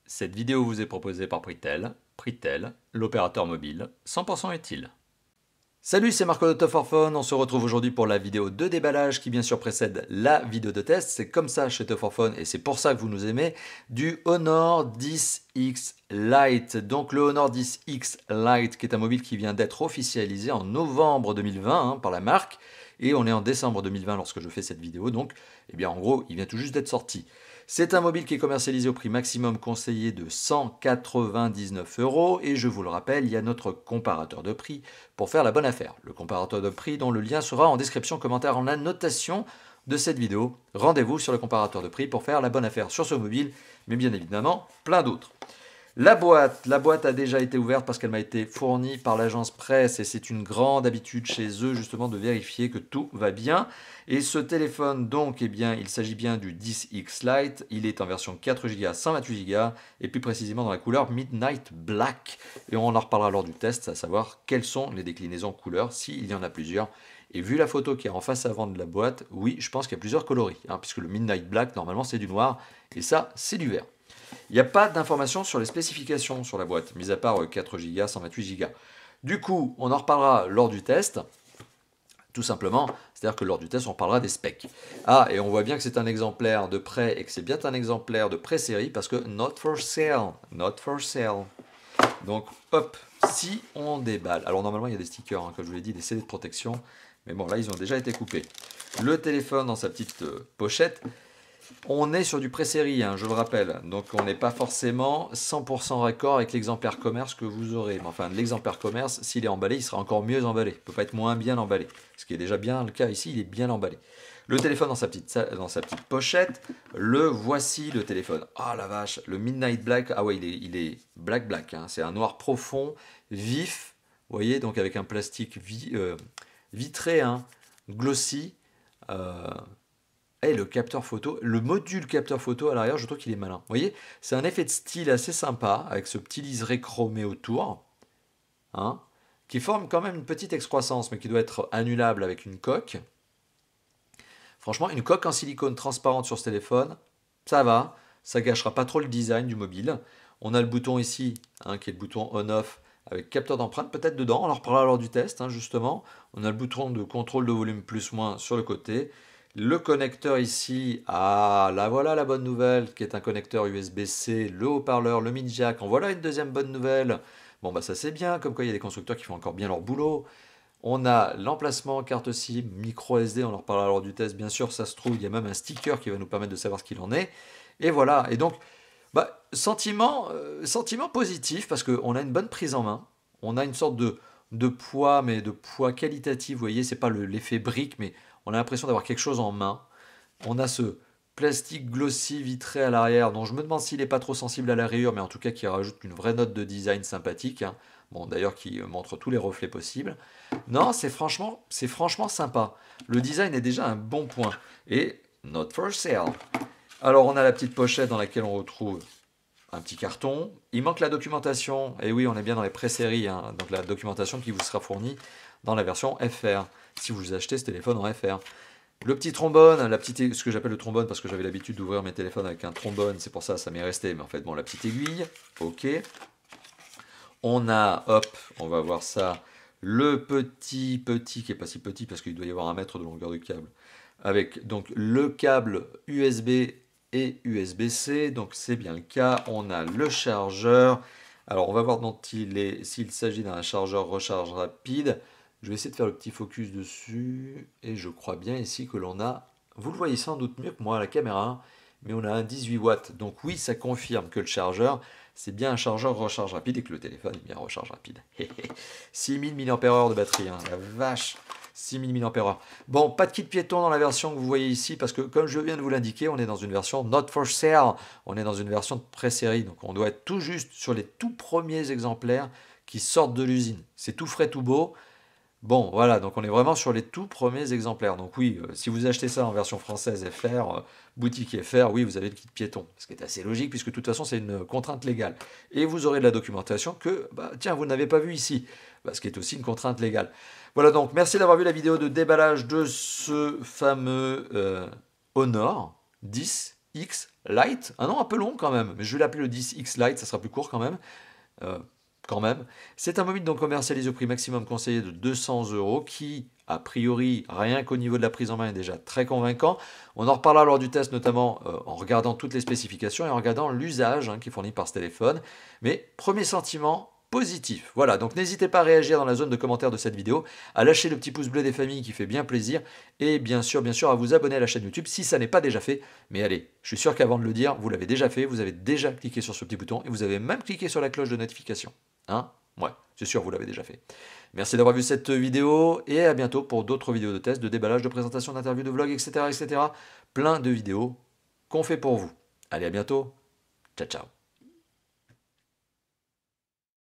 Cette vidéo vous est proposée par Pritel, l'opérateur mobile 100% utile. Salut, c'est Marco de Top for Phone. On se retrouve aujourd'hui pour la vidéo de déballage qui bien sûr précède la vidéo de test. C'est comme ça chez Top for Phone et c'est pour ça que vous nous aimez, du Honor 10X Lite. Donc le Honor 10X Lite qui est un mobile qui vient d'être officialisé en novembre 2020 par la marque. Et on est en décembre 2020 lorsque je fais cette vidéo, donc eh bien en gros il vient tout juste d'être sorti. C'est un mobile qui est commercialisé au prix maximum conseillé de 199 € et je vous le rappelle, il y a notre comparateur de prix pour faire la bonne affaire. Le comparateur de prix dont le lien sera en description, commentaire, en annotation de cette vidéo. Rendez-vous sur le comparateur de prix pour faire la bonne affaire sur ce mobile, mais bien évidemment plein d'autres. La boîte a déjà été ouverte parce qu'elle m'a été fournie par l'agence presse et c'est une grande habitude chez eux justement de vérifier que tout va bien. Et ce téléphone donc, eh bien, il s'agit bien du 10X Lite, il est en version 4 Go, 128 Go et plus précisément dans la couleur Midnight Black. Et on en reparlera lors du test, à savoir quelles sont les déclinaisons couleurs, s'il y en a plusieurs. Et vu la photo qui est en face avant de la boîte, oui, je pense qu'il y a plusieurs coloris, puisque le Midnight Black, normalement, c'est du noir, et ça, c'est du vert. Il n'y a pas d'informations sur les spécifications sur la boîte, mis à part 4 Go, 128 Go. Du coup, on en reparlera lors du test, tout simplement, c'est-à-dire que lors du test, on parlera des specs. Ah, et on voit bien que c'est un exemplaire de prêt et que c'est bien un exemplaire de pré-série parce que not for sale, not for sale. Donc, hop, si on déballe. Alors, normalement, il y a des stickers, comme je vous l'ai dit, des CD de protection, mais bon, là, ils ont déjà été coupés. Le téléphone dans sa petite pochette. On est sur du pré-série, je le rappelle, donc on n'est pas forcément 100% raccord avec l'exemplaire commerce que vous aurez. Mais enfin, l'exemplaire commerce, s'il est emballé, il sera encore mieux emballé. Il ne peut pas être moins bien emballé. Ce qui est déjà bien le cas ici, il est bien emballé. Le téléphone dans sa petite pochette, le voici le téléphone. Ah la vache, le Midnight Black, ah ouais, il est black, c'est un noir profond, vif, vous voyez, donc avec un plastique vitré, glossy. Et le capteur photo, le module capteur photo à l'arrière, je trouve qu'il est malin. Vous voyez, c'est un effet de style assez sympa, avec ce petit liseré chromé autour, qui forme quand même une petite excroissance, mais qui doit être annulable avec une coque. Franchement, une coque en silicone transparente sur ce téléphone, ça va, ça gâchera pas trop le design du mobile. On a le bouton ici, qui est le bouton on-off, avec capteur d'empreinte peut-être dedans, on en reparlera lors du test, justement. On a le bouton de contrôle de volume plus-moins sur le côté. Le connecteur ici, là voilà la bonne nouvelle, qui est un connecteur USB-C, le haut-parleur, le mini jack. En voilà une deuxième bonne nouvelle. Bon bah ça c'est bien, comme quoi il y a des constructeurs qui font encore bien leur boulot. On a l'emplacement carte SIM, micro SD, on en reparlera lors du test, bien sûr, ça se trouve, il y a même un sticker qui va nous permettre de savoir ce qu'il en est. Et voilà, et donc, sentiment positif, parce qu'on a une bonne prise en main, on a une sorte de poids, mais de poids qualitatif, vous voyez, c'est pas l'effet brique, mais on a l'impression d'avoir quelque chose en main. On a ce plastique glossy vitré à l'arrière, dont je me demande s'il n'est pas trop sensible à la rayure, mais en tout cas qui rajoute une vraie note de design sympathique. Bon, d'ailleurs qui montre tous les reflets possibles. Non, c'est franchement sympa. Le design est déjà un bon point. Et not for sale. Alors on a la petite pochette dans laquelle on retrouve un petit carton. Il manque la documentation. Et oui, on est bien dans les pré-séries, donc la documentation qui vous sera fournie dans la version FR, si vous achetez ce téléphone en FR. Le petit trombone, ce que j'appelle le trombone parce que j'avais l'habitude d'ouvrir mes téléphones avec un trombone, c'est pour ça m'est resté, mais en fait, bon, la petite aiguille, ok. On a, on va voir ça, le petit, qui est pas si petit parce qu'il doit y avoir 1 mètre de longueur de câble, avec donc le câble USB et USB-C, donc c'est bien le cas. On a le chargeur. Alors on va voir s'il s'agit d'un chargeur recharge rapide. Je vais essayer de faire le petit focus dessus, et je crois bien ici que l'on a, vous le voyez sans doute mieux que moi à la caméra, mais on a un 18 watts. Donc oui, ça confirme que le chargeur, c'est bien un chargeur recharge rapide et que le téléphone est bien recharge rapide. 6000 mAh de batterie, la vache, 6000 mAh. Bon, pas de kit piéton dans la version que vous voyez ici, parce que comme je viens de vous l'indiquer, on est dans une version not for sale, on est dans une version de pré-série, donc on doit être tout juste sur les tout premiers exemplaires qui sortent de l'usine. C'est tout frais, tout beau. Bon, voilà, donc on est vraiment sur les tout premiers exemplaires. Donc oui, si vous achetez ça en version française FR, boutique FR, oui, vous avez le kit piéton. Ce qui est assez logique, puisque de toute façon, c'est une contrainte légale. Et vous aurez de la documentation que, tiens, vous n'avez pas vu ici, ce qui est aussi une contrainte légale. Voilà, donc merci d'avoir vu la vidéo de déballage de ce fameux Honor 10 10X Lite. Un nom un peu long quand même, mais je vais l'appeler le 10X Lite, ça sera plus court quand même. Euh, C'est un mobile donc commercialisé au prix maximum conseillé de 200 € qui, a priori, rien qu'au niveau de la prise en main, est déjà très convaincant. On en reparlera lors du test, notamment en regardant toutes les spécifications et en regardant l'usage qui est fourni par ce téléphone. Mais premier sentiment, positif. Voilà, donc n'hésitez pas à réagir dans la zone de commentaires de cette vidéo, à lâcher le petit pouce bleu des familles qui fait bien plaisir, et bien sûr, à vous abonner à la chaîne YouTube si ça n'est pas déjà fait. Mais allez, je suis sûr qu'avant de le dire, vous l'avez déjà fait, vous avez déjà cliqué sur ce petit bouton, et vous avez même cliqué sur la cloche de notification. Hein? Ouais, c'est sûr, vous l'avez déjà fait. Merci d'avoir vu cette vidéo, et à bientôt pour d'autres vidéos de tests, de déballage, de présentation, d'interviews, de vlogs, etc., etc. Plein de vidéos qu'on fait pour vous. Allez, à bientôt. Ciao, ciao.